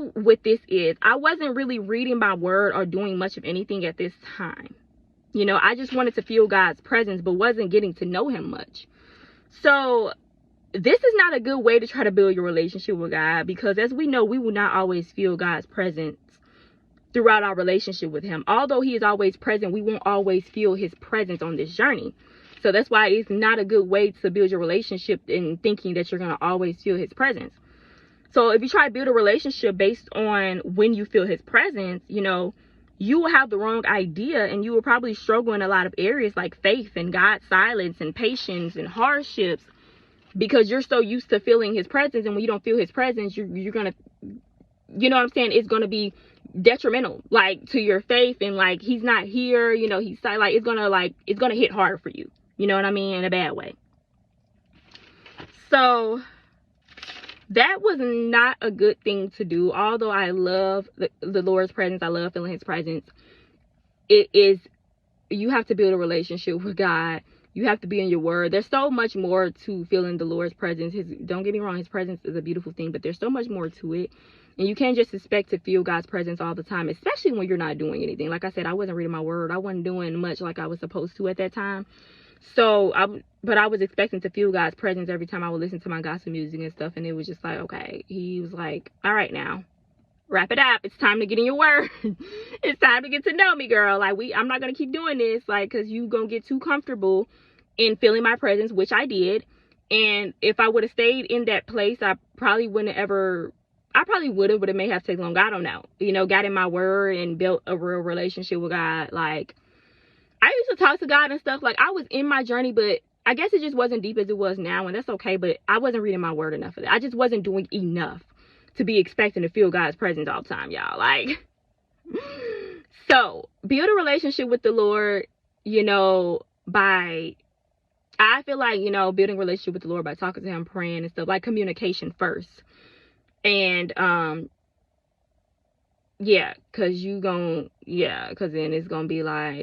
issue with this is I wasn't really reading my word or doing much of anything at this time. You know, I just wanted to feel God's presence, but wasn't getting to know him much. So this is not a good way to try to build your relationship with God, because as we know, we will not always feel God's presence throughout our relationship with him. Although he is always present, we won't always feel his presence on this journey. So that's why it's not a good way to build your relationship in thinking that you're going to always feel his presence. So if you try to build a relationship based on when you feel his presence, you know, you will have the wrong idea, and you will probably struggle in a lot of areas like faith and God's silence and patience and hardships, because you're so used to feeling his presence. And when you don't feel his presence, you're going to, you know what I'm saying, it's going to be detrimental, like, to your faith, and like, he's not here, you know, he's like, it's going to hit hard for you, you know what I mean, in a bad way. So that was not a good thing to do. Although I love the Lord's presence, I love feeling his presence, you have to build a relationship with God. You have to be in your word. There's so much more to feeling the Lord's presence. Don't get me wrong, his presence is a beautiful thing, but there's so much more to it. And you can't just expect to feel God's presence all the time, especially when you're not doing anything. Like I said, I wasn't reading my word. I wasn't doing much like I was supposed to at that time. So but I was expecting to feel God's presence every time I would listen to my gospel music and stuff. And it was just like, okay, he was like, all right, now wrap it up. It's time to get in your word. It's time to get to know me, girl. Like, I'm not going to keep doing this, like, because you going to get too comfortable in feeling my presence, which I did. And if I would have stayed in that place, I probably would have, but it may have taken long. I don't know. You know, got in my word and built a real relationship with God. Like, I used to talk to God and stuff. Like, I was in my journey, but I guess it just wasn't deep as it was now, and that's okay. But I wasn't reading my word enough of that. I just wasn't doing enough to be expecting to feel God's presence all the time, y'all. Like, so build a relationship with the Lord, you know, I feel like, you know, building a relationship with the Lord by talking to him, praying and stuff, like communication first. And yeah, because then it's gonna be like,